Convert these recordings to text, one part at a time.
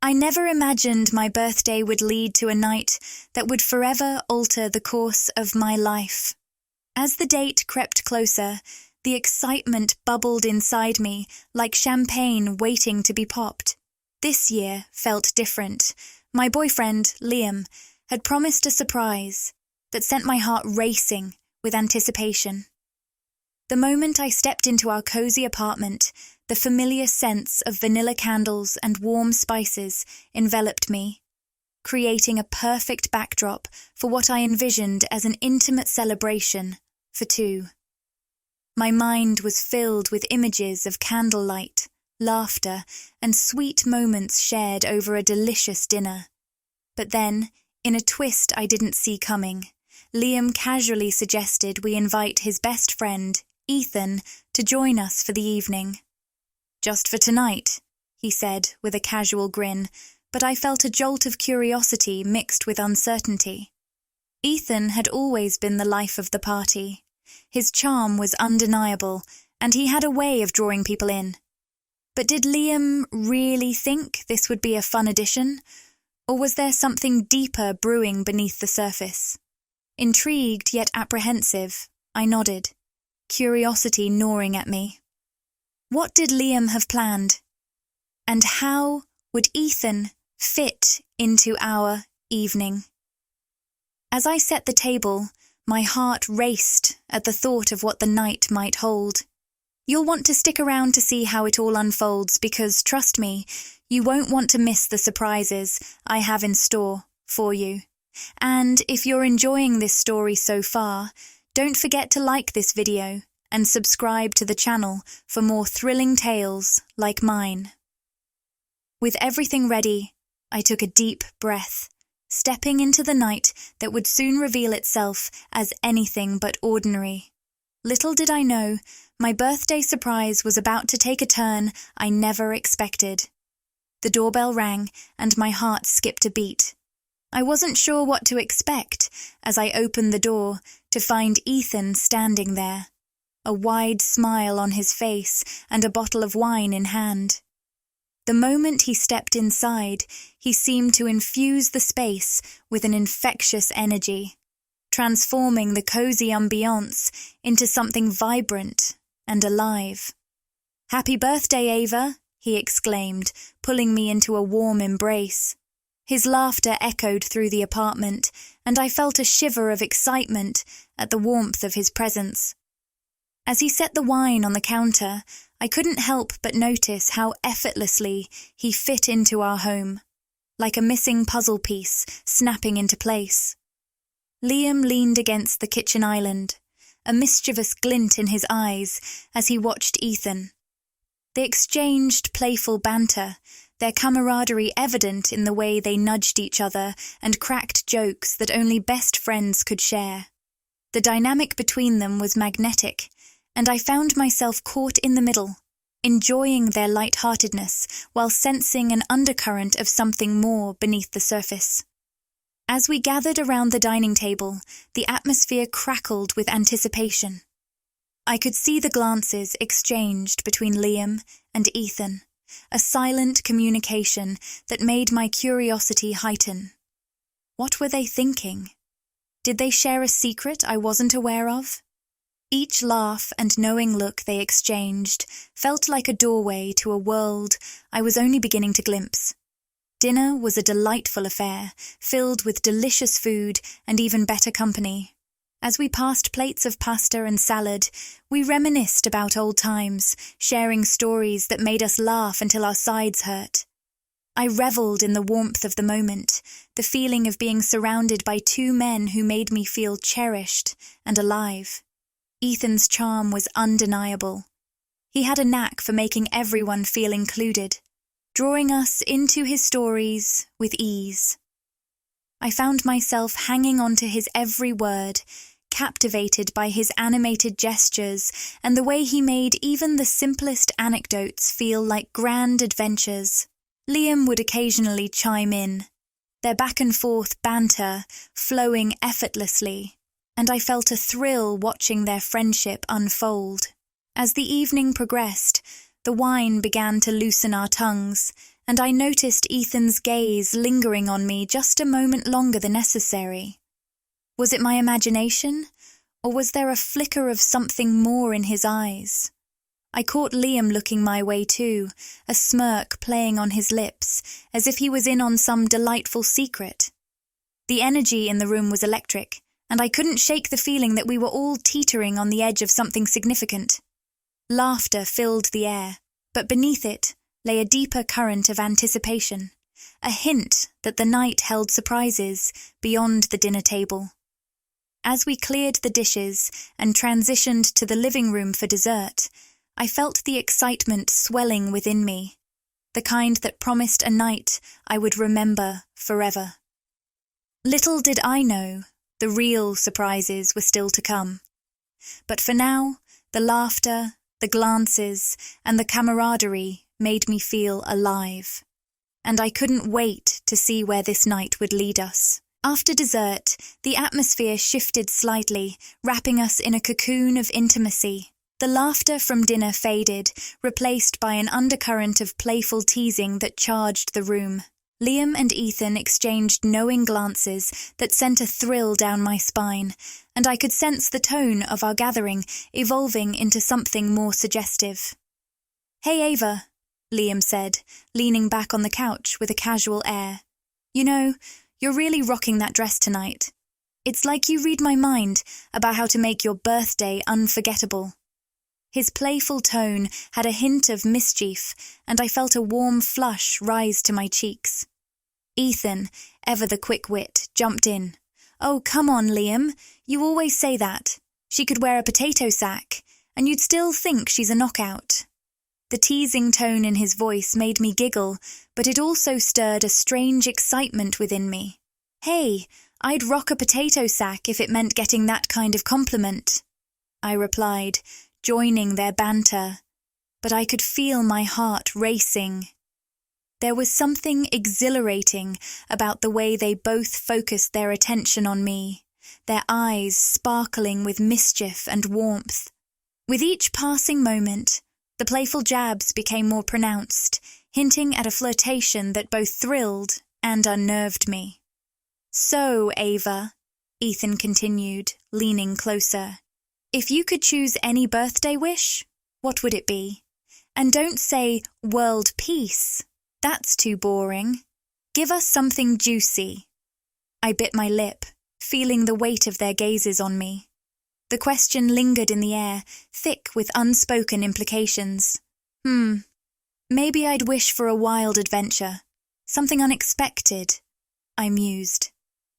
I never imagined my birthday would lead to a night that would forever alter the course of my life. As the date crept closer, the excitement bubbled inside me like champagne waiting to be popped. This year felt different. My boyfriend, Liam, had promised a surprise that sent my heart racing with anticipation. The moment I stepped into our cozy apartment, the familiar scents of vanilla candles and warm spices enveloped me, creating a perfect backdrop for what I envisioned as an intimate celebration for two. My mind was filled with images of candlelight, laughter, and sweet moments shared over a delicious dinner. But then, in a twist I didn't see coming, Liam casually suggested we invite his best friend, Ethan, to join us for the evening. "Just for tonight," he said with a casual grin, but I felt a jolt of curiosity mixed with uncertainty. Ethan had always been the life of the party. His charm was undeniable, and he had a way of drawing people in. But did Liam really think this would be a fun addition, or was there something deeper brewing beneath the surface? Intrigued yet apprehensive, I nodded, curiosity gnawing at me. What did Liam have planned? And how would Ethan fit into our evening? As I set the table, my heart raced at the thought of what the night might hold. You'll want to stick around to see how it all unfolds because, trust me, you won't want to miss the surprises I have in store for you. And if you're enjoying this story so far, don't forget to like this video and subscribe to the channel for more thrilling tales like mine. With everything ready, I took a deep breath, stepping into the night that would soon reveal itself as anything but ordinary. Little did I know, my birthday surprise was about to take a turn I never expected. The doorbell rang and my heart skipped a beat. I wasn't sure what to expect as I opened the door to find Ethan standing there, a wide smile on his face and a bottle of wine in hand. The moment he stepped inside, he seemed to infuse the space with an infectious energy, transforming the cozy ambiance into something vibrant and alive. "Happy birthday, Ava," he exclaimed, pulling me into a warm embrace. His laughter echoed through the apartment, and I felt a shiver of excitement at the warmth of his presence. As he set the wine on the counter, I couldn't help but notice how effortlessly he fit into our home, like a missing puzzle piece snapping into place. Liam leaned against the kitchen island, a mischievous glint in his eyes as he watched Ethan. They exchanged playful banter, their camaraderie evident in the way they nudged each other and cracked jokes that only best friends could share. The dynamic between them was magnetic, and I found myself caught in the middle, enjoying their light-heartedness while sensing an undercurrent of something more beneath the surface. As we gathered around the dining table, the atmosphere crackled with anticipation. I could see the glances exchanged between Liam and Ethan, a silent communication that made my curiosity heighten. What were they thinking? Did they share a secret I wasn't aware of? Each laugh and knowing look they exchanged felt like a doorway to a world I was only beginning to glimpse. Dinner was a delightful affair, filled with delicious food and even better company. As we passed plates of pasta and salad, we reminisced about old times, sharing stories that made us laugh until our sides hurt. I revelled in the warmth of the moment, the feeling of being surrounded by two men who made me feel cherished and alive. Ethan's charm was undeniable. He had a knack for making everyone feel included, drawing us into his stories with ease. I found myself hanging on to his every word, captivated by his animated gestures and the way he made even the simplest anecdotes feel like grand adventures. Liam would occasionally chime in, their back-and-forth banter flowing effortlessly, and I felt a thrill watching their friendship unfold. As the evening progressed, the wine began to loosen our tongues, and I noticed Ethan's gaze lingering on me just a moment longer than necessary. Was it my imagination, or was there a flicker of something more in his eyes? I caught Liam looking my way too, a smirk playing on his lips, as if he was in on some delightful secret. The energy in the room was electric, and I couldn't shake the feeling that we were all teetering on the edge of something significant. Laughter filled the air, but beneath it lay a deeper current of anticipation, a hint that the night held surprises beyond the dinner table. As we cleared the dishes and transitioned to the living room for dessert, I felt the excitement swelling within me, the kind that promised a night I would remember forever. Little did I know, the real surprises were still to come. But for now, the laughter, the glances, and the camaraderie made me feel alive. And I couldn't wait to see where this night would lead us. After dessert, the atmosphere shifted slightly, wrapping us in a cocoon of intimacy. The laughter from dinner faded, replaced by an undercurrent of playful teasing that charged the room. Liam and Ethan exchanged knowing glances that sent a thrill down my spine, and I could sense the tone of our gathering evolving into something more suggestive. "Hey, Ava," Liam said, leaning back on the couch with a casual air. "You know, you're really rocking that dress tonight. It's like you read my mind about how to make your birthday unforgettable." His playful tone had a hint of mischief, and I felt a warm flush rise to my cheeks. Ethan, ever the quick wit, jumped in. "Oh, come on, Liam. You always say that. She could wear a potato sack, and you'd still think she's a knockout." The teasing tone in his voice made me giggle, but it also stirred a strange excitement within me. "Hey, I'd rock a potato sack if it meant getting that kind of compliment," I replied, joining their banter, but I could feel my heart racing. There was something exhilarating about the way they both focused their attention on me, their eyes sparkling with mischief and warmth. With each passing moment, the playful jabs became more pronounced, hinting at a flirtation that both thrilled and unnerved me. "So, Ava," Ethan continued, leaning closer, "if you could choose any birthday wish, what would it be? And don't say world peace. That's too boring. Give us something juicy." I bit my lip, feeling the weight of their gazes on me. The question lingered in the air, thick with unspoken implications. Maybe I'd wish for a wild adventure. Something unexpected, I mused,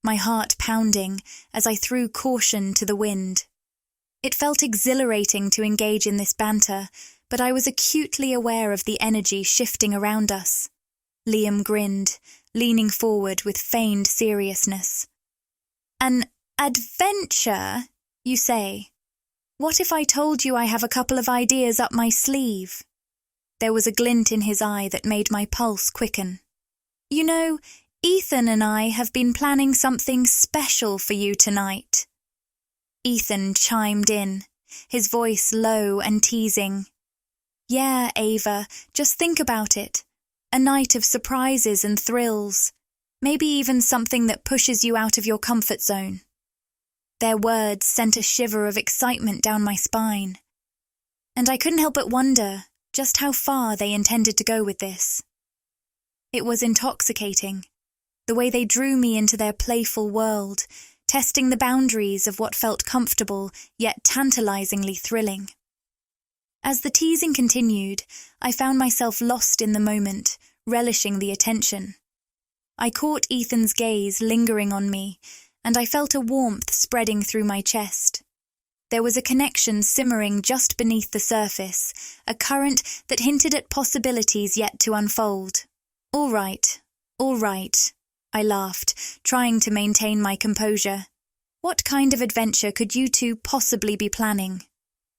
my heart pounding as I threw caution to the wind. It felt exhilarating to engage in this banter, but I was acutely aware of the energy shifting around us. Liam grinned, leaning forward with feigned seriousness. "An adventure, you say? What if I told you I have a couple of ideas up my sleeve?" There was a glint in his eye that made my pulse quicken. "You know, Ethan and I have been planning something special for you tonight." Ethan chimed in, his voice low and teasing. "Yeah, Ava, just think about it. A night of surprises and thrills. Maybe even something that pushes you out of your comfort zone." Their words sent a shiver of excitement down my spine. And I couldn't help but wonder just how far they intended to go with this. It was intoxicating, the way they drew me into their playful world, testing the boundaries of what felt comfortable yet tantalizingly thrilling. As the teasing continued, I found myself lost in the moment, relishing the attention. I caught Ethan's gaze lingering on me, and I felt a warmth spreading through my chest. There was a connection simmering just beneath the surface, a current that hinted at possibilities yet to unfold. All right, I laughed, trying to maintain my composure. What kind of adventure could you two possibly be planning?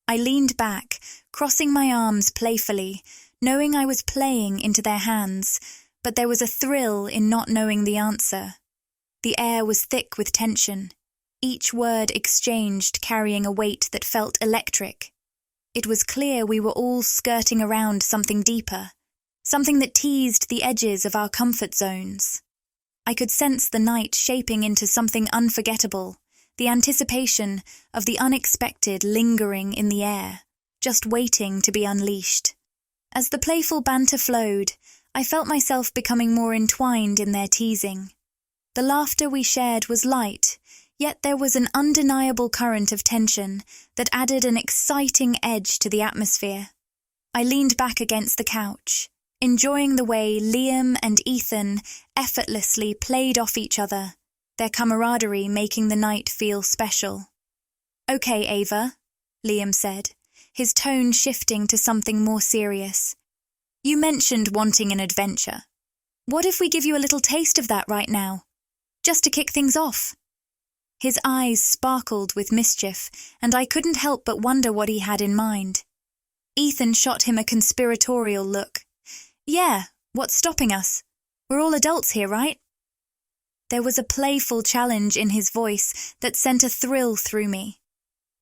I leaned back, crossing my arms playfully, knowing I was playing into their hands, but there was a thrill in not knowing the answer. The air was thick with tension, each word exchanged carrying a weight that felt electric. It was clear we were all skirting around something deeper, something that teased the edges of our comfort zones. I could sense the night shaping into something unforgettable, the anticipation of the unexpected lingering in the air, just waiting to be unleashed. As the playful banter flowed, I felt myself becoming more entwined in their teasing. The laughter we shared was light, yet there was an undeniable current of tension that added an exciting edge to the atmosphere. I leaned back against the couch, enjoying the way Liam and Ethan effortlessly played off each other, their camaraderie making the night feel special. "Okay, Ava," Liam said, his tone shifting to something more serious. "You mentioned wanting an adventure. What if we give you a little taste of that right now? Just to kick things off?" His eyes sparkled with mischief, and I couldn't help but wonder what he had in mind. Ethan shot him a conspiratorial look. "Yeah, what's stopping us? We're all adults here, right?" There was a playful challenge in his voice that sent a thrill through me.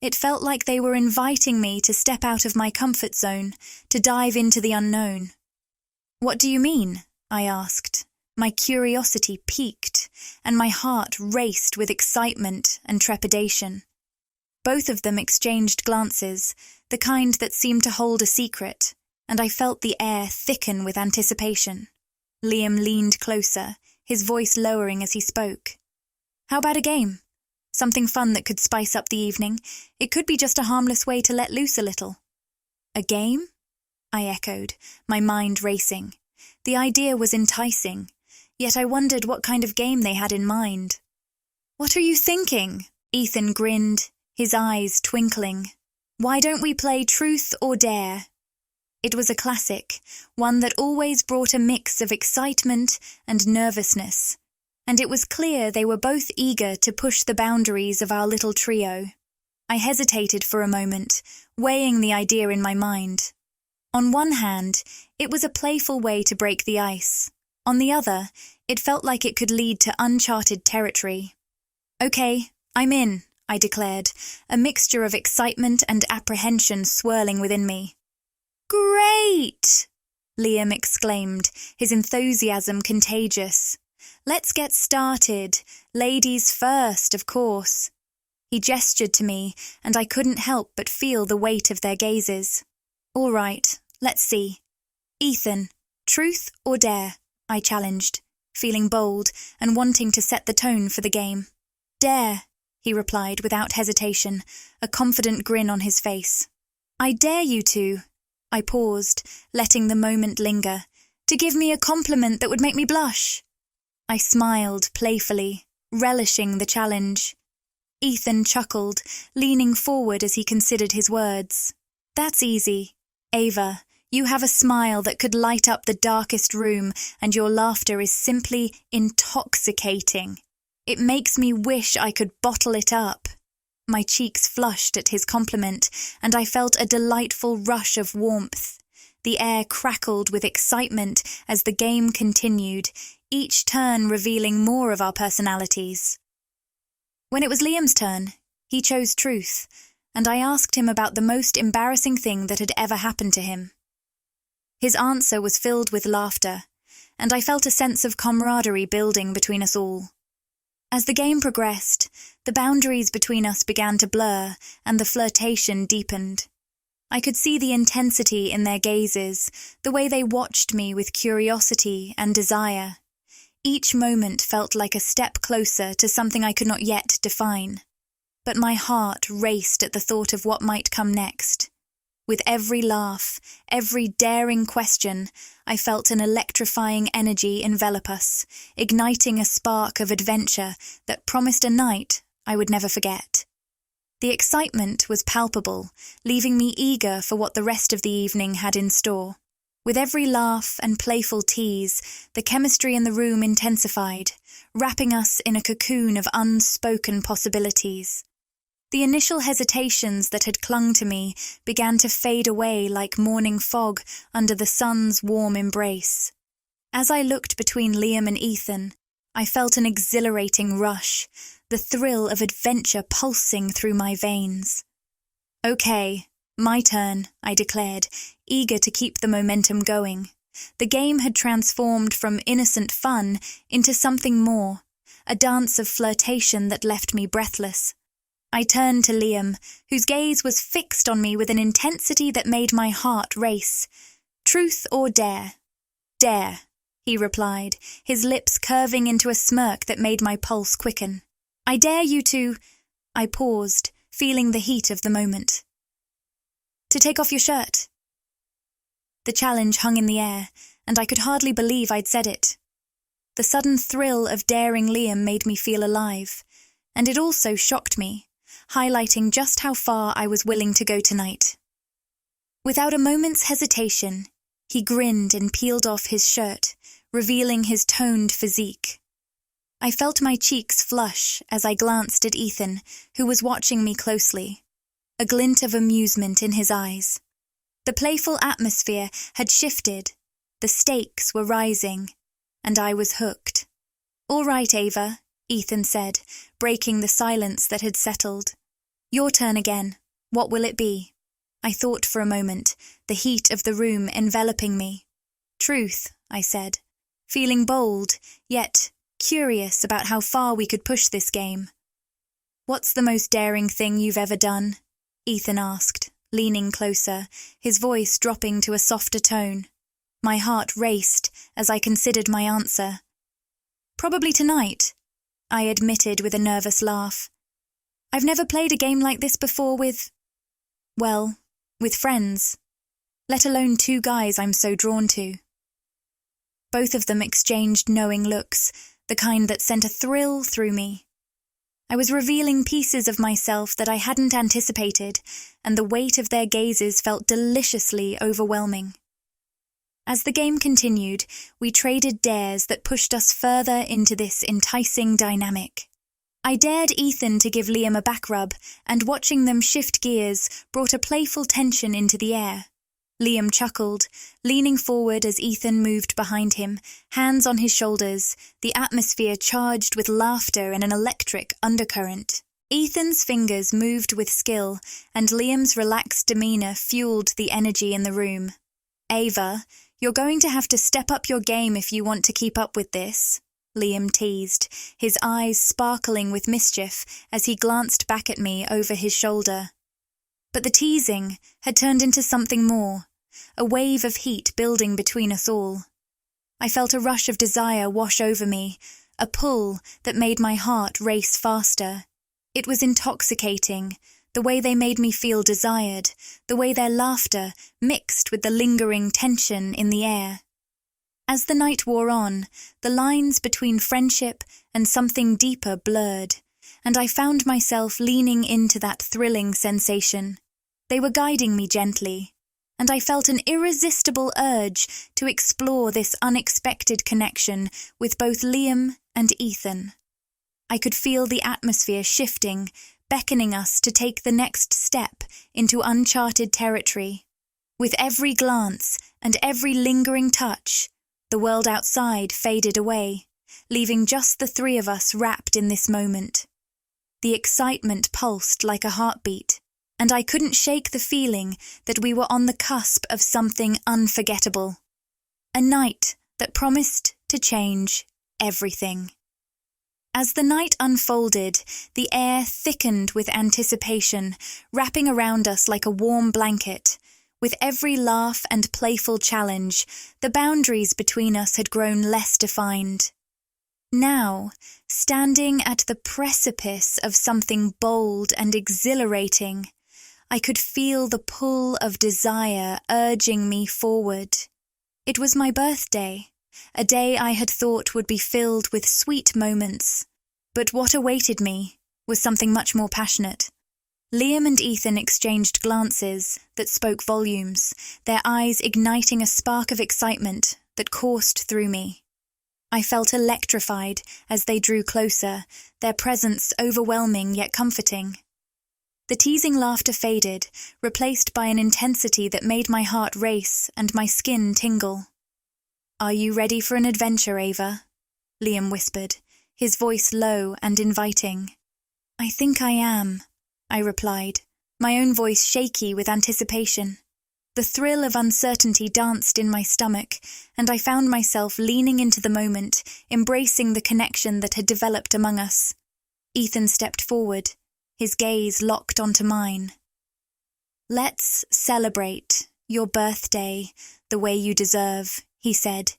It felt like they were inviting me to step out of my comfort zone, to dive into the unknown. "What do you mean?" I asked. My curiosity piqued, and my heart raced with excitement and trepidation. Both of them exchanged glances, the kind that seemed to hold a secret, and I felt the air thicken with anticipation. Liam leaned closer, his voice lowering as he spoke. "How about a game? Something fun that could spice up the evening. It could be just a harmless way to let loose a little." "A game?" I echoed, my mind racing. The idea was enticing, yet I wondered what kind of game they had in mind. "What are you thinking?" Ethan grinned, his eyes twinkling. "Why don't we play Truth or Dare?" It was a classic, one that always brought a mix of excitement and nervousness, and it was clear they were both eager to push the boundaries of our little trio. I hesitated for a moment, weighing the idea in my mind. On one hand, it was a playful way to break the ice. On the other, it felt like it could lead to uncharted territory. "Okay, I'm in," I declared, a mixture of excitement and apprehension swirling within me. "Great!" Liam exclaimed, his enthusiasm contagious. "Let's get started. Ladies first, of course." He gestured to me, and I couldn't help but feel the weight of their gazes. "All right, let's see. Ethan, Truth or Dare?" I challenged, feeling bold and wanting to set the tone for the game. "Dare," he replied without hesitation, a confident grin on his face. "I dare you to." I paused, letting the moment linger. "To give me a compliment that would make me blush." I smiled playfully, relishing the challenge. Ethan chuckled, leaning forward as he considered his words. "That's easy. Ava, you have a smile that could light up the darkest room, and your laughter is simply intoxicating. It makes me wish I could bottle it up." My cheeks flushed at his compliment, and I felt a delightful rush of warmth. The air crackled with excitement as the game continued, each turn revealing more of our personalities. When it was Liam's turn, he chose Truth, and I asked him about the most embarrassing thing that had ever happened to him. His answer was filled with laughter, and I felt a sense of camaraderie building between us all. As the game progressed, the boundaries between us began to blur and the flirtation deepened. I could see the intensity in their gazes, the way they watched me with curiosity and desire. Each moment felt like a step closer to something I could not yet define. But my heart raced at the thought of what might come next. With every laugh, every daring question, I felt an electrifying energy envelop us, igniting a spark of adventure that promised a night I would never forget. The excitement was palpable, leaving me eager for what the rest of the evening had in store. With every laugh and playful tease, the chemistry in the room intensified, wrapping us in a cocoon of unspoken possibilities. The initial hesitations that had clung to me began to fade away like morning fog under the sun's warm embrace. As I looked between Liam and Ethan, I felt an exhilarating rush, the thrill of adventure pulsing through my veins. "Okay, my turn," I declared, eager to keep the momentum going. The game had transformed from innocent fun into something more, a dance of flirtation that left me breathless. I turned to Liam, whose gaze was fixed on me with an intensity that made my heart race. "Truth or dare?" "Dare," he replied, his lips curving into a smirk that made my pulse quicken. "I dare you to—" I paused, feeling the heat of the moment. "To take off your shirt." The challenge hung in the air, and I could hardly believe I'd said it. The sudden thrill of daring Liam made me feel alive, and it also shocked me, highlighting just how far I was willing to go tonight. Without a moment's hesitation, he grinned and peeled off his shirt, revealing his toned physique. I felt my cheeks flush as I glanced at Ethan, who was watching me closely, a glint of amusement in his eyes. The playful atmosphere had shifted, the stakes were rising, and I was hooked. "All right, Ava," Ethan said, breaking the silence that had settled. "Your turn again. What will it be?" I thought for a moment, the heat of the room enveloping me. "Truth," I said, feeling bold, yet curious about how far we could push this game. "What's the most daring thing you've ever done?" Ethan asked, leaning closer, his voice dropping to a softer tone. My heart raced as I considered my answer. "Probably tonight," I admitted with a nervous laugh. "I've never played a game like this before with friends, let alone two guys I'm so drawn to." Both of them exchanged knowing looks, the kind that sent a thrill through me. I was revealing pieces of myself that I hadn't anticipated, and the weight of their gazes felt deliciously overwhelming. As the game continued, we traded dares that pushed us further into this enticing dynamic. I dared Ethan to give Liam a back rub, and watching them shift gears brought a playful tension into the air. Liam chuckled, leaning forward as Ethan moved behind him, hands on his shoulders, the atmosphere charged with laughter and an electric undercurrent. Ethan's fingers moved with skill, and Liam's relaxed demeanor fueled the energy in the room. "Ava, you're going to have to step up your game if you want to keep up with this," Liam teased, his eyes sparkling with mischief as he glanced back at me over his shoulder. But the teasing had turned into something more, a wave of heat building between us all. I felt a rush of desire wash over me, a pull that made my heart race faster. It was intoxicating, the way they made me feel desired, the way their laughter mixed with the lingering tension in the air. As the night wore on, the lines between friendship and something deeper blurred, and I found myself leaning into that thrilling sensation. They were guiding me gently, and I felt an irresistible urge to explore this unexpected connection with both Liam and Ethan. I could feel the atmosphere shifting, beckoning us to take the next step into uncharted territory. With every glance and every lingering touch, the world outside faded away, leaving just the three of us wrapped in this moment. The excitement pulsed like a heartbeat, and I couldn't shake the feeling that we were on the cusp of something unforgettable. A night that promised to change everything. As the night unfolded, the air thickened with anticipation, wrapping around us like a warm blanket. With every laugh and playful challenge, the boundaries between us had grown less defined. Now, standing at the precipice of something bold and exhilarating, I could feel the pull of desire urging me forward. It was my birthday, a day I had thought would be filled with sweet moments. But what awaited me was something much more passionate. Liam and Ethan exchanged glances that spoke volumes, their eyes igniting a spark of excitement that coursed through me. I felt electrified as they drew closer, their presence overwhelming yet comforting. The teasing laughter faded, replaced by an intensity that made my heart race and my skin tingle. "Are you ready for an adventure, Ava?" Liam whispered, his voice low and inviting. "I think I am," I replied, my own voice shaky with anticipation. The thrill of uncertainty danced in my stomach, and I found myself leaning into the moment, embracing the connection that had developed among us. Ethan stepped forward, his gaze locked onto mine. "Let's celebrate your birthday the way you deserve," he said,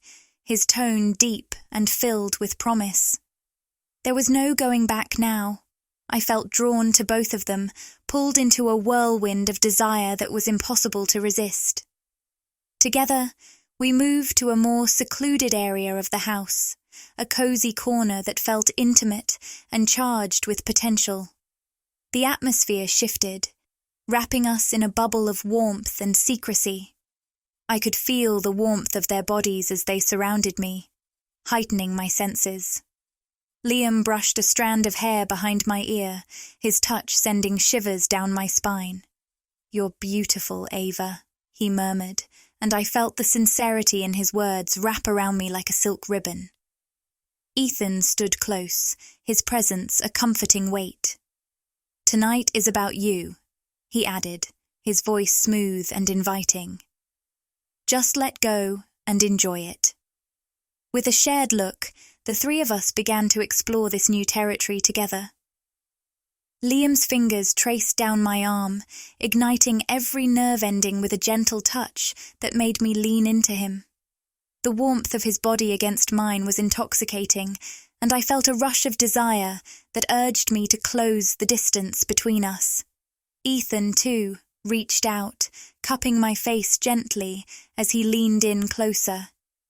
his tone deep and filled with promise. There was no going back now. I felt drawn to both of them, pulled into a whirlwind of desire that was impossible to resist. Together, we moved to a more secluded area of the house, a cozy corner that felt intimate and charged with potential. The atmosphere shifted, wrapping us in a bubble of warmth and secrecy. I could feel the warmth of their bodies as they surrounded me, heightening my senses. Liam brushed a strand of hair behind my ear, his touch sending shivers down my spine. "You're beautiful, Ava," he murmured, and I felt the sincerity in his words wrap around me like a silk ribbon. Ethan stood close, his presence a comforting weight. "Tonight is about you," he added, his voice smooth and inviting. "Just let go and enjoy it." With a shared look, the three of us began to explore this new territory together. Liam's fingers traced down my arm, igniting every nerve ending with a gentle touch that made me lean into him. The warmth of his body against mine was intoxicating, and I felt a rush of desire that urged me to close the distance between us. Ethan, too, reached out, cupping my face gently as he leaned in closer.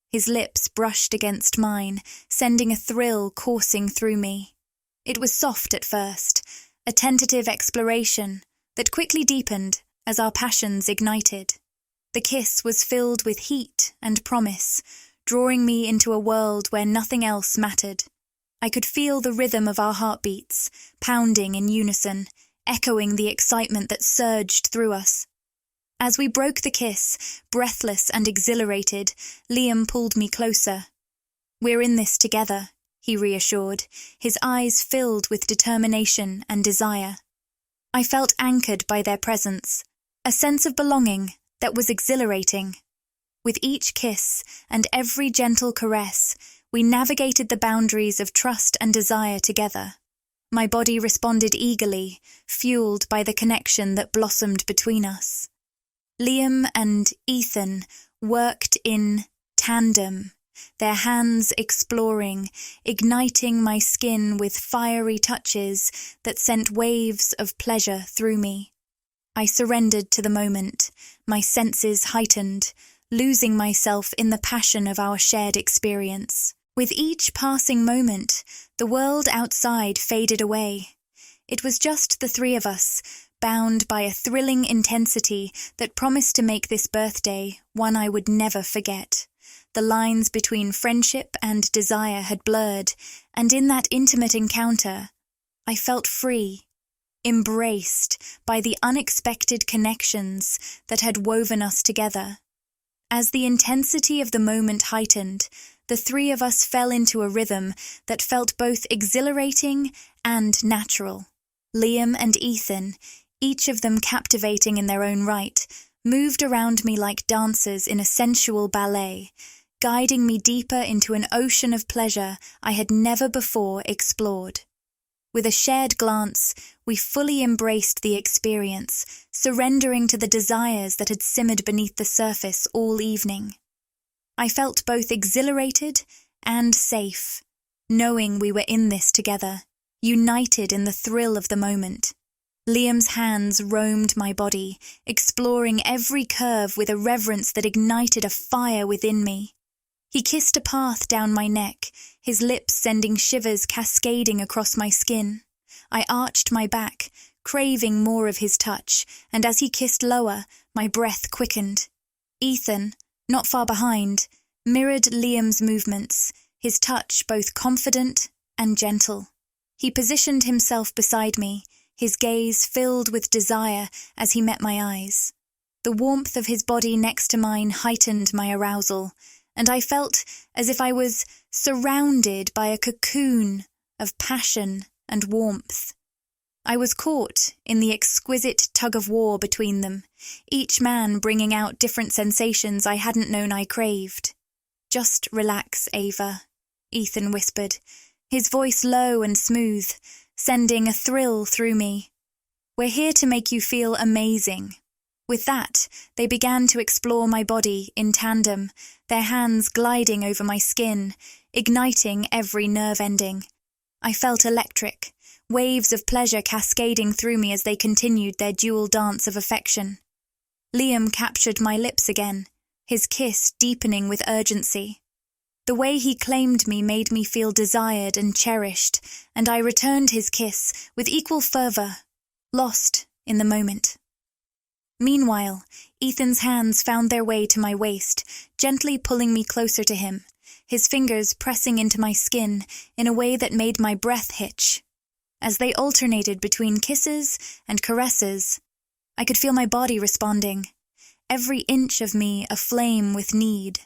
His lips brushed against mine, sending a thrill coursing through me. It was soft at first, a tentative exploration that quickly deepened as our passions ignited. The kiss was filled with heat and promise, drawing me into a world where nothing else mattered. I could feel the rhythm of our heartbeats, pounding in unison, echoing the excitement that surged through us. As we broke the kiss, breathless and exhilarated, Liam pulled me closer. "We're in this together," he reassured, his eyes filled with determination and desire. I felt anchored by their presence, a sense of belonging that was exhilarating. With each kiss and every gentle caress, we navigated the boundaries of trust and desire together. My body responded eagerly, fueled by the connection that blossomed between us. Liam and Ethan worked in tandem, their hands exploring, igniting my skin with fiery touches that sent waves of pleasure through me. I surrendered to the moment, my senses heightened, losing myself in the passion of our shared experience. With each passing moment, the world outside faded away. It was just the three of us, bound by a thrilling intensity that promised to make this birthday one I would never forget. The lines between friendship and desire had blurred, and in that intimate encounter, I felt free, embraced by the unexpected connections that had woven us together. As the intensity of the moment heightened, the three of us fell into a rhythm that felt both exhilarating and natural. Liam and Ethan, each of them captivating in their own right, moved around me like dancers in a sensual ballet, guiding me deeper into an ocean of pleasure I had never before explored. With a shared glance, we fully embraced the experience, surrendering to the desires that had simmered beneath the surface all evening. I felt both exhilarated and safe, knowing we were in this together, united in the thrill of the moment. Liam's hands roamed my body, exploring every curve with a reverence that ignited a fire within me. He kissed a path down my neck, his lips sending shivers cascading across my skin. I arched my back, craving more of his touch, and as he kissed lower, my breath quickened. Ethan, not far behind, mirrored Liam's movements, his touch both confident and gentle. He positioned himself beside me, his gaze filled with desire as he met my eyes. The warmth of his body next to mine heightened my arousal, and I felt as if I was surrounded by a cocoon of passion and warmth. I was caught in the exquisite tug-of-war between them, each man bringing out different sensations I hadn't known I craved. "Just relax, Ava," Ethan whispered, his voice low and smooth, sending a thrill through me. "We're here to make you feel amazing." With that, they began to explore my body in tandem, their hands gliding over my skin, igniting every nerve ending. I felt electric, waves of pleasure cascading through me as they continued their dual dance of affection. Liam captured my lips again, his kiss deepening with urgency. The way he claimed me made me feel desired and cherished, and I returned his kiss with equal fervor, lost in the moment. Meanwhile, Ethan's hands found their way to my waist, gently pulling me closer to him, his fingers pressing into my skin in a way that made my breath hitch. As they alternated between kisses and caresses, I could feel my body responding, every inch of me aflame with need.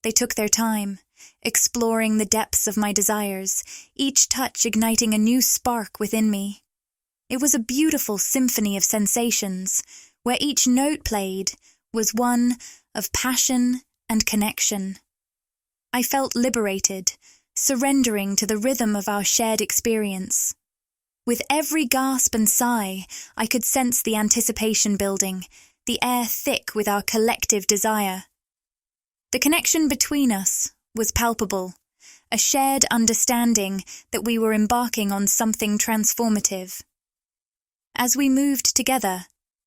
They took their time, exploring the depths of my desires, each touch igniting a new spark within me. It was a beautiful symphony of sensations, where each note played was one of passion and connection. I felt liberated, surrendering to the rhythm of our shared experience. With every gasp and sigh, I could sense the anticipation building, the air thick with our collective desire. The connection between us was palpable, a shared understanding that we were embarking on something transformative. As we moved together,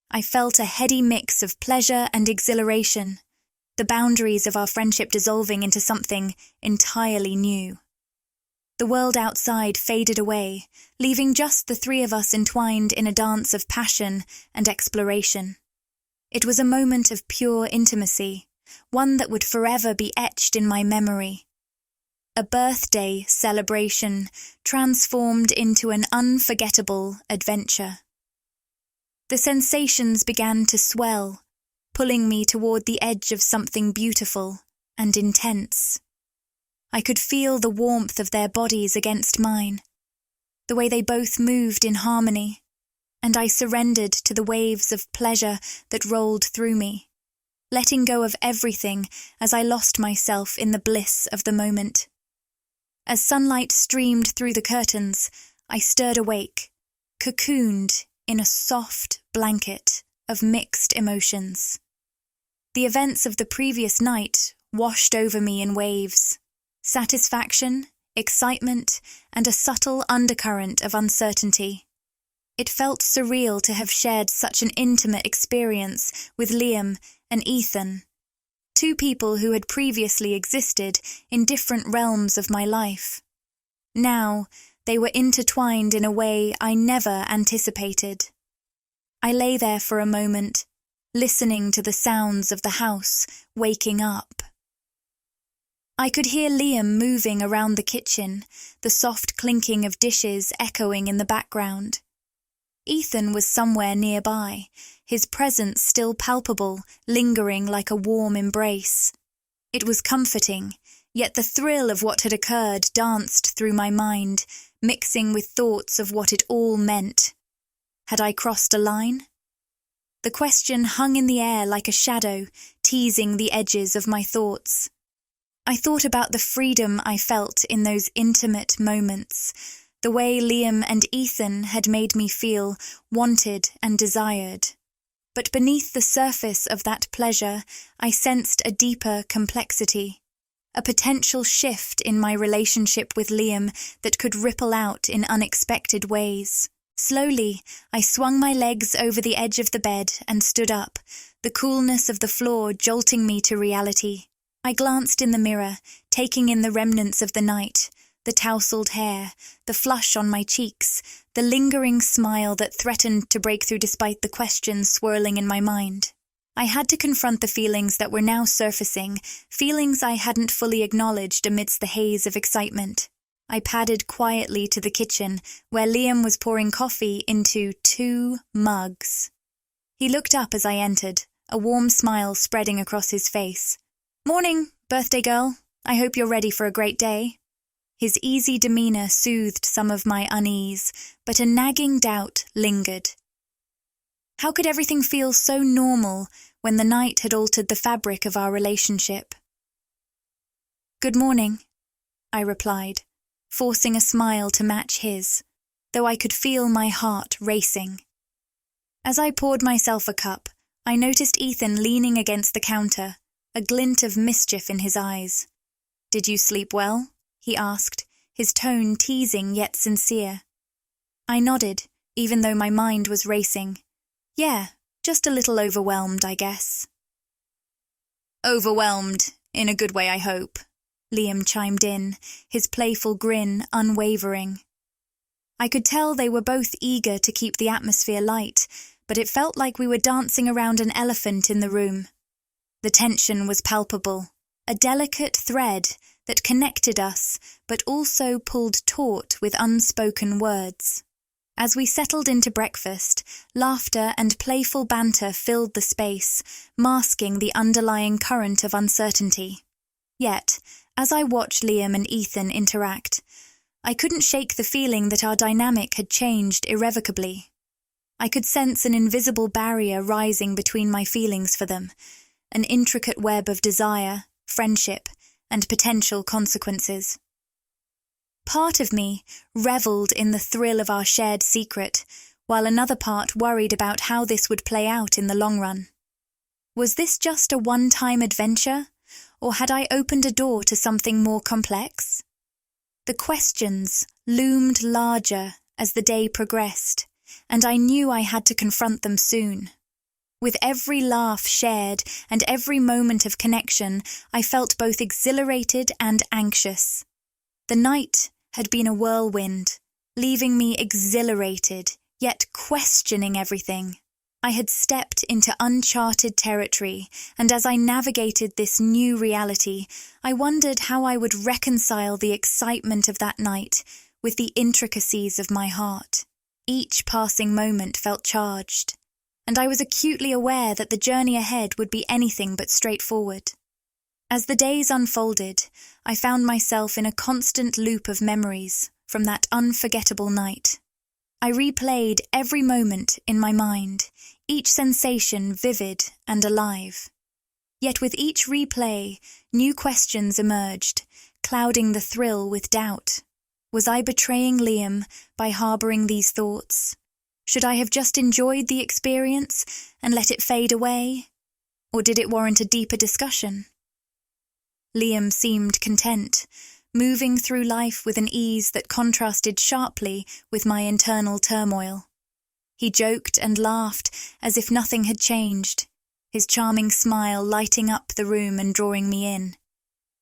I felt a heady mix of pleasure and exhilaration, the boundaries of our friendship dissolving into something entirely new. The world outside faded away, leaving just the three of us entwined in a dance of passion and exploration. It was a moment of pure intimacy, one that would forever be etched in my memory. A birthday celebration transformed into an unforgettable adventure. The sensations began to swell, pulling me toward the edge of something beautiful and intense. I could feel the warmth of their bodies against mine, the way they both moved in harmony, and I surrendered to the waves of pleasure that rolled through me, letting go of everything as I lost myself in the bliss of the moment. As sunlight streamed through the curtains, I stirred awake, cocooned in a soft blanket of mixed emotions. The events of the previous night washed over me in waves. Satisfaction, excitement, and a subtle undercurrent of uncertainty. It felt surreal to have shared such an intimate experience with Liam and Ethan, two people who had previously existed in different realms of my life. Now, they were intertwined in a way I never anticipated. I lay there for a moment, listening to the sounds of the house waking up. I could hear Liam moving around the kitchen, the soft clinking of dishes echoing in the background. Ethan was somewhere nearby, his presence still palpable, lingering like a warm embrace. It was comforting, yet the thrill of what had occurred danced through my mind, mixing with thoughts of what it all meant. Had I crossed a line? The question hung in the air like a shadow, teasing the edges of my thoughts. I thought about the freedom I felt in those intimate moments, the way Liam and Ethan had made me feel wanted and desired. But beneath the surface of that pleasure, I sensed a deeper complexity, a potential shift in my relationship with Liam that could ripple out in unexpected ways. Slowly, I swung my legs over the edge of the bed and stood up, the coolness of the floor jolting me to reality. I glanced in the mirror, taking in the remnants of the night, the tousled hair, the flush on my cheeks, the lingering smile that threatened to break through despite the questions swirling in my mind. I had to confront the feelings that were now surfacing, feelings I hadn't fully acknowledged amidst the haze of excitement. I padded quietly to the kitchen, where Liam was pouring coffee into 2 mugs. He looked up as I entered, a warm smile spreading across his face. "Morning, birthday girl. I hope you're ready for a great day." His easy demeanour soothed some of my unease, but a nagging doubt lingered. How could everything feel so normal when the night had altered the fabric of our relationship? "Good morning," I replied, forcing a smile to match his, though I could feel my heart racing. As I poured myself a cup, I noticed Ethan leaning against the counter, a glint of mischief in his eyes. "Did you sleep well?" he asked, his tone teasing yet sincere. I nodded, even though my mind was racing. "Yeah, just a little overwhelmed, I guess." "Overwhelmed, in a good way, I hope," Liam chimed in, his playful grin unwavering. I could tell they were both eager to keep the atmosphere light, but it felt like we were dancing around an elephant in the room. The tension was palpable, a delicate thread that connected us but also pulled taut with unspoken words. As we settled into breakfast, laughter and playful banter filled the space, masking the underlying current of uncertainty. Yet, as I watched Liam and Ethan interact, I couldn't shake the feeling that our dynamic had changed irrevocably. I could sense an invisible barrier rising between my feelings for them, an intricate web of desire, friendship, and potential consequences. Part of me revelled in the thrill of our shared secret, while another part worried about how this would play out in the long run. Was this just a one-time adventure, or had I opened a door to something more complex? The questions loomed larger as the day progressed, and I knew I had to confront them soon. With every laugh shared and every moment of connection, I felt both exhilarated and anxious. The night had been a whirlwind, leaving me exhilarated, yet questioning everything. I had stepped into uncharted territory, and as I navigated this new reality, I wondered how I would reconcile the excitement of that night with the intricacies of my heart. Each passing moment felt charged, and I was acutely aware that the journey ahead would be anything but straightforward. As the days unfolded, I found myself in a constant loop of memories from that unforgettable night. I replayed every moment in my mind, each sensation vivid and alive. Yet with each replay, new questions emerged, clouding the thrill with doubt. Was I betraying Liam by harbouring these thoughts? Should I have just enjoyed the experience and let it fade away? Or did it warrant a deeper discussion? Liam seemed content, moving through life with an ease that contrasted sharply with my internal turmoil. He joked and laughed as if nothing had changed, his charming smile lighting up the room and drawing me in.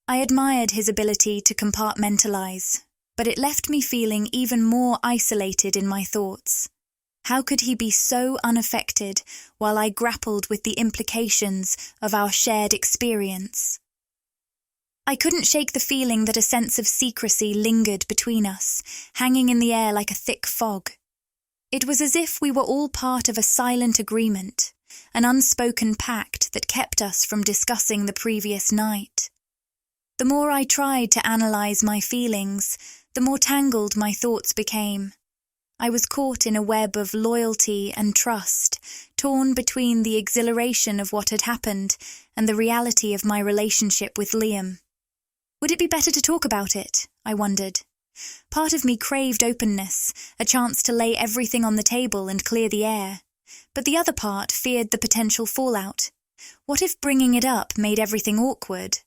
I admired his ability to compartmentalize, but it left me feeling even more isolated in my thoughts. How could he be so unaffected while I grappled with the implications of our shared experience? I couldn't shake the feeling that a sense of secrecy lingered between us, hanging in the air like a thick fog. It was as if we were all part of a silent agreement, an unspoken pact that kept us from discussing the previous night. The more I tried to analyse my feelings, the more tangled my thoughts became. I was caught in a web of loyalty and trust, torn between the exhilaration of what had happened and the reality of my relationship with Liam. Would it be better to talk about it? I wondered. Part of me craved openness, a chance to lay everything on the table and clear the air. But the other part feared the potential fallout. What if bringing it up made everything awkward?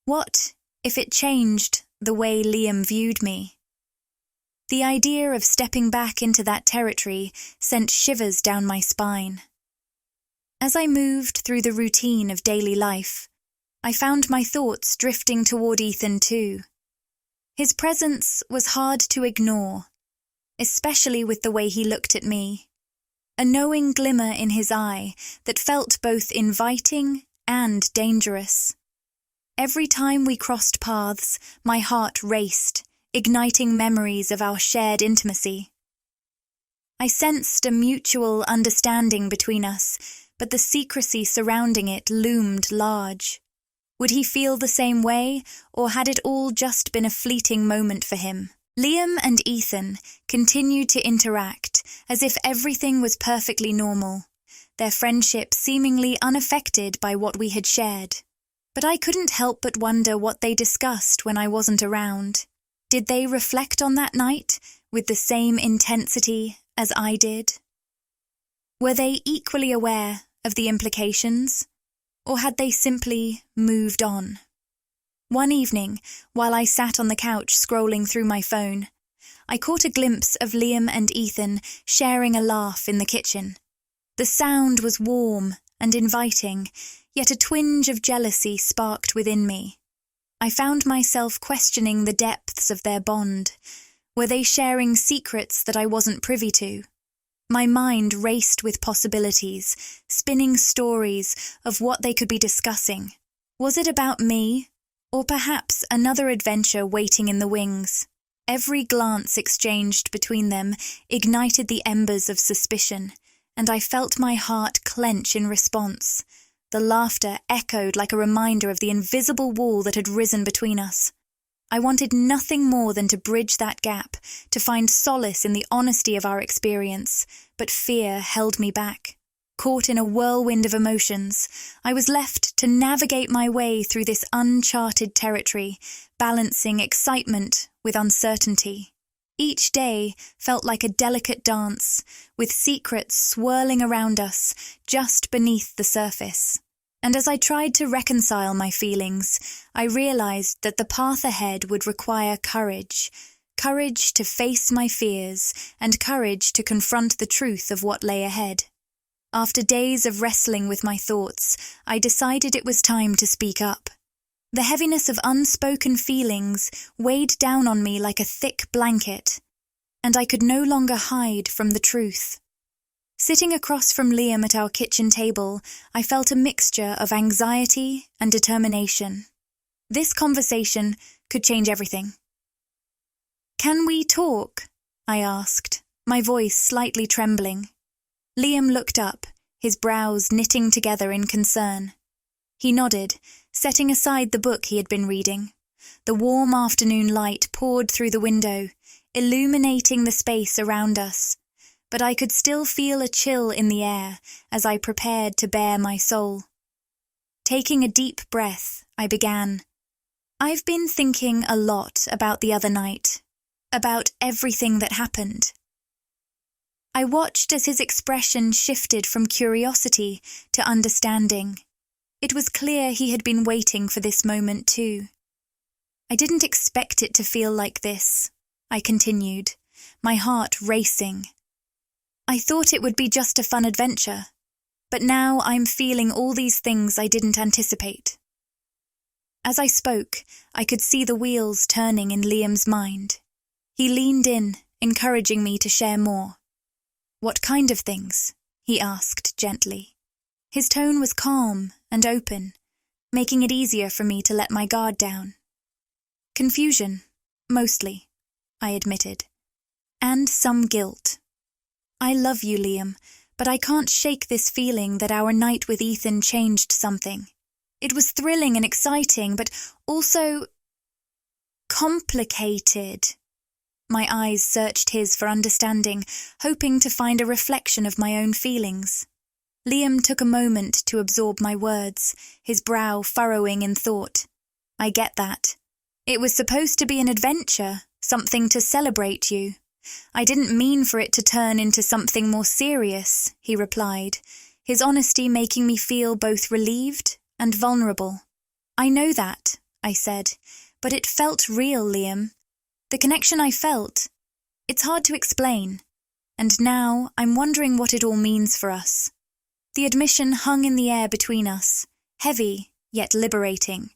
What if it changed the way Liam viewed me? The idea of stepping back into that territory sent shivers down my spine. As I moved through the routine of daily life, I found my thoughts drifting toward Ethan too. His presence was hard to ignore, especially with the way he looked at me. A knowing glimmer in his eye that felt both inviting and dangerous. Every time we crossed paths, my heart raced, igniting memories of our shared intimacy. I sensed a mutual understanding between us, but the secrecy surrounding it loomed large. Would he feel the same way, or had it all just been a fleeting moment for him? Liam and Ethan continued to interact as if everything was perfectly normal, their friendship seemingly unaffected by what we had shared. But I couldn't help but wonder what they discussed when I wasn't around. Did they reflect on that night with the same intensity as I did? Were they equally aware of the implications, or had they simply moved on? One evening, while I sat on the couch scrolling through my phone, I caught a glimpse of Liam and Ethan sharing a laugh in the kitchen. The sound was warm and inviting, yet a twinge of jealousy sparked within me. I found myself questioning the depths of their bond. Were they sharing secrets that I wasn't privy to? My mind raced with possibilities, spinning stories of what they could be discussing. Was it about me? Or perhaps another adventure waiting in the wings? Every glance exchanged between them ignited the embers of suspicion, and I felt my heart clench in response. The laughter echoed like a reminder of the invisible wall that had risen between us. I wanted nothing more than to bridge that gap, to find solace in the honesty of our experience, but fear held me back. Caught in a whirlwind of emotions, I was left to navigate my way through this uncharted territory, balancing excitement with uncertainty. Each day felt like a delicate dance, with secrets swirling around us just beneath the surface. And as I tried to reconcile my feelings, I realized that the path ahead would require courage. Courage to face my fears, and courage to confront the truth of what lay ahead. After days of wrestling with my thoughts, I decided it was time to speak up. The heaviness of unspoken feelings weighed down on me like a thick blanket, and I could no longer hide from the truth. Sitting across from Liam at our kitchen table, I felt a mixture of anxiety and determination. This conversation could change everything. "Can we talk?" I asked, my voice slightly trembling. Liam looked up, his brows knitting together in concern. He nodded, setting aside the book he had been reading. The warm afternoon light poured through the window, illuminating the space around us, but I could still feel a chill in the air as I prepared to bare my soul. Taking a deep breath, I began. "I've been thinking a lot about the other night, about everything that happened." I watched as his expression shifted from curiosity to understanding. It was clear he had been waiting for this moment too. "I didn't expect it to feel like this," I continued, my heart racing. "I thought it would be just a fun adventure, but now I'm feeling all these things I didn't anticipate." As I spoke, I could see the wheels turning in Liam's mind. He leaned in, encouraging me to share more. "What kind of things?" he asked gently. His tone was calm and open, making it easier for me to let my guard down. "Confusion, mostly," I admitted. "And some guilt. I love you, Liam, but I can't shake this feeling that our night with Ethan changed something. It was thrilling and exciting, but also complicated." My eyes searched his for understanding, hoping to find a reflection of my own feelings. Liam took a moment to absorb my words, his brow furrowing in thought. "I get that. It was supposed to be an adventure, something to celebrate you. I didn't mean for it to turn into something more serious," he replied, his honesty making me feel both relieved and vulnerable. "I know that," I said, "but it felt real, Liam. The connection I felt, it's hard to explain, and now I'm wondering what it all means for us." The admission hung in the air between us, heavy yet liberating.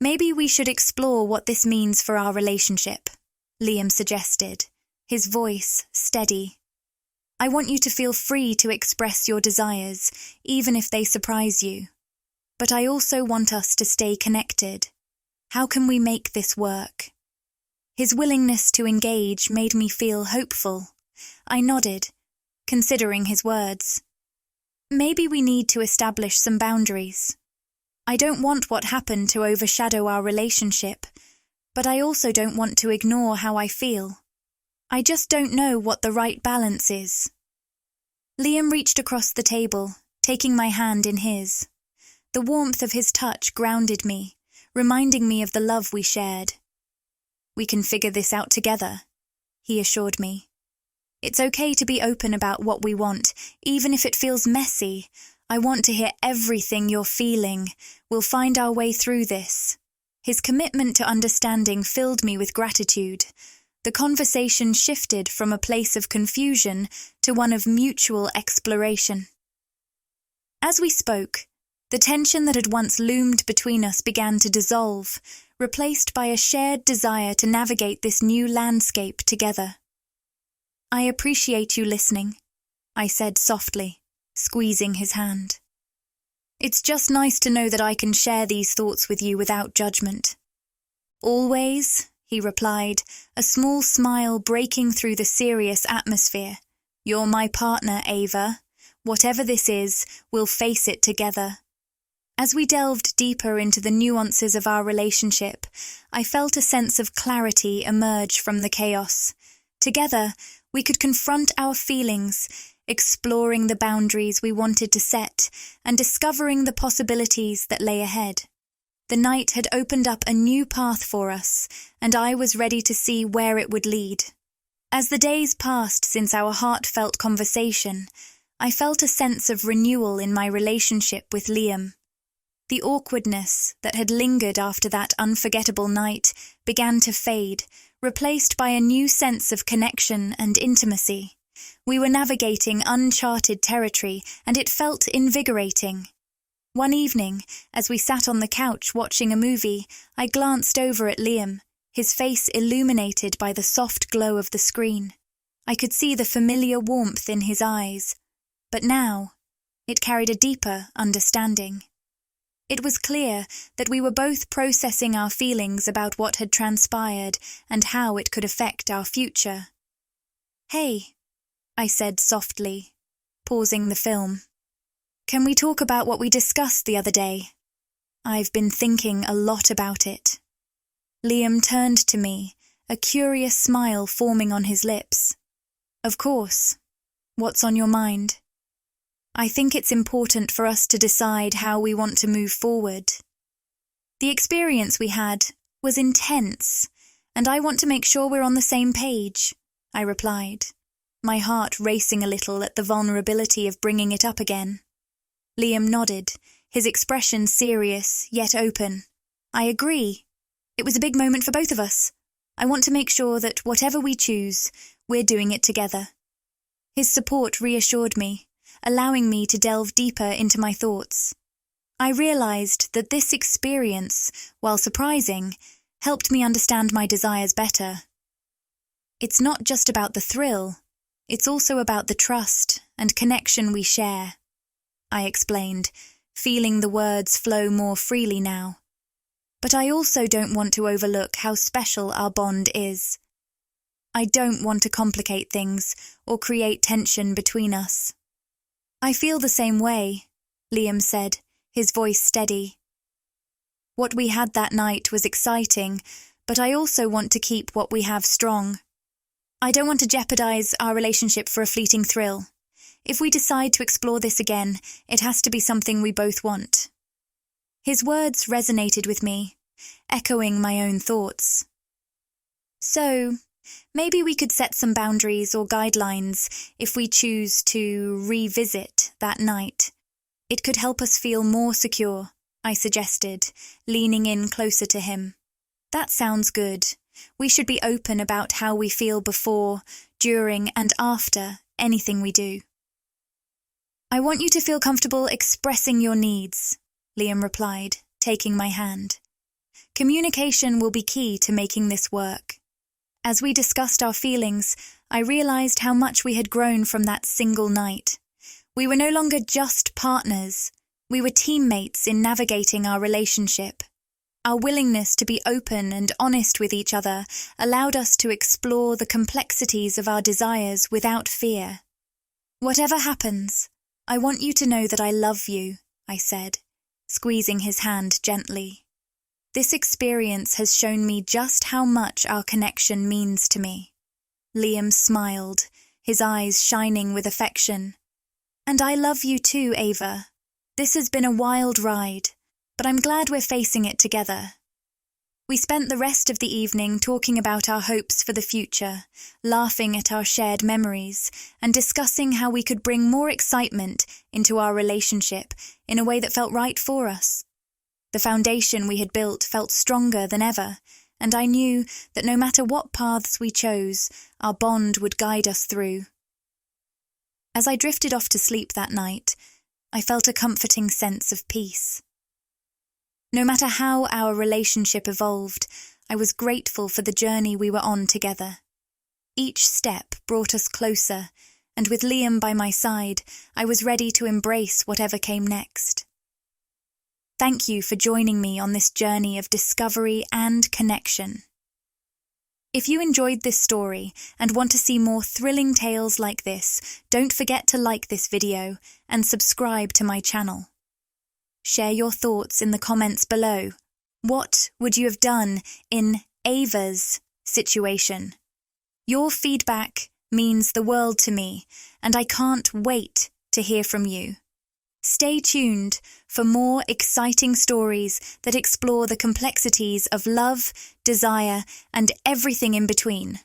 "Maybe we should explore what this means for our relationship," Liam suggested, his voice steady. "I want you to feel free to express your desires, even if they surprise you. But I also want us to stay connected. How can we make this work?" His willingness to engage made me feel hopeful. I nodded, considering his words. "Maybe we need to establish some boundaries." I don't want what happened to overshadow our relationship, but I also don't want to ignore how I feel. I just don't know what the right balance is. Liam reached across the table, taking my hand in his. The warmth of his touch grounded me, reminding me of the love we shared. "We can figure this out together," he assured me. "It's okay to be open about what we want, even if it feels messy. I want to hear everything you're feeling. We'll find our way through this." His commitment to understanding filled me with gratitude. The conversation shifted from a place of confusion to one of mutual exploration. As we spoke, the tension that had once loomed between us began to dissolve, replaced by a shared desire to navigate this new landscape together. "I appreciate you listening," I said softly, squeezing his hand. "It's just nice to know that I can share these thoughts with you without judgment." "Always," he replied, a small smile breaking through the serious atmosphere. "You're my partner, Ava. Whatever this is, we'll face it together." As we delved deeper into the nuances of our relationship, I felt a sense of clarity emerge from the chaos. Together, we could confront our feelings, exploring the boundaries we wanted to set and discovering the possibilities that lay ahead. The night had opened up a new path for us, and I was ready to see where it would lead. As the days passed since our heartfelt conversation, I felt a sense of renewal in my relationship with Liam. The awkwardness that had lingered after that unforgettable night began to fade, replaced by a new sense of connection and intimacy. We were navigating uncharted territory, and it felt invigorating. One evening, as we sat on the couch watching a movie, I glanced over at Liam, his face illuminated by the soft glow of the screen. I could see the familiar warmth in his eyes, but now it carried a deeper understanding. It was clear that we were both processing our feelings about what had transpired and how it could affect our future. "Hey," I said softly, pausing the film. "Can we talk about what we discussed the other day? I've been thinking a lot about it." Liam turned to me, a curious smile forming on his lips. "Of course. What's on your mind?" "I think it's important for us to decide how we want to move forward. The experience we had was intense, and I want to make sure we're on the same page," I replied, my heart racing a little at the vulnerability of bringing it up again. Liam nodded, his expression serious yet open. "I agree. It was a big moment for both of us. I want to make sure that whatever we choose, we're doing it together." His support reassured me, allowing me to delve deeper into my thoughts. I realized that this experience, while surprising, helped me understand my desires better. It's not just about the thrill, it's also about the trust and connection we share, I explained, feeling the words flow more freely now. But I also don't want to overlook how special our bond is. I don't want to complicate things or create tension between us. "I feel the same way," Liam said, his voice steady. "What we had that night was exciting, but I also want to keep what we have strong. I don't want to jeopardize our relationship for a fleeting thrill. If we decide to explore this again, it has to be something we both want." His words resonated with me, echoing my own thoughts. "So, maybe we could set some boundaries or guidelines if we choose to revisit that night. It could help us feel more secure," I suggested, leaning in closer to him. "That sounds good. We should be open about how we feel before, during, and after anything we do." "I want you to feel comfortable expressing your needs," Liam replied, taking my hand. "Communication will be key to making this work." As we discussed our feelings, I realized how much we had grown from that single night. We were no longer just partners. We were teammates in navigating our relationship. Our willingness to be open and honest with each other allowed us to explore the complexities of our desires without fear. "Whatever happens, I want you to know that I love you," I said, squeezing his hand gently. This experience has shown me just how much our connection means to me. Liam smiled, his eyes shining with affection. And I love you too, Ava. This has been a wild ride, but I'm glad we're facing it together. We spent the rest of the evening talking about our hopes for the future, laughing at our shared memories, and discussing how we could bring more excitement into our relationship in a way that felt right for us. The foundation we had built felt stronger than ever, and I knew that no matter what paths we chose, our bond would guide us through. As I drifted off to sleep that night, I felt a comforting sense of peace. No matter how our relationship evolved, I was grateful for the journey we were on together. Each step brought us closer, and with Liam by my side, I was ready to embrace whatever came next. Thank you for joining me on this journey of discovery and connection. If you enjoyed this story and want to see more thrilling tales like this, don't forget to like this video and subscribe to my channel. Share your thoughts in the comments below. What would you have done in Ava's situation? Your feedback means the world to me, and I can't wait to hear from you. Stay tuned for more exciting stories that explore the complexities of love, desire, and everything in between.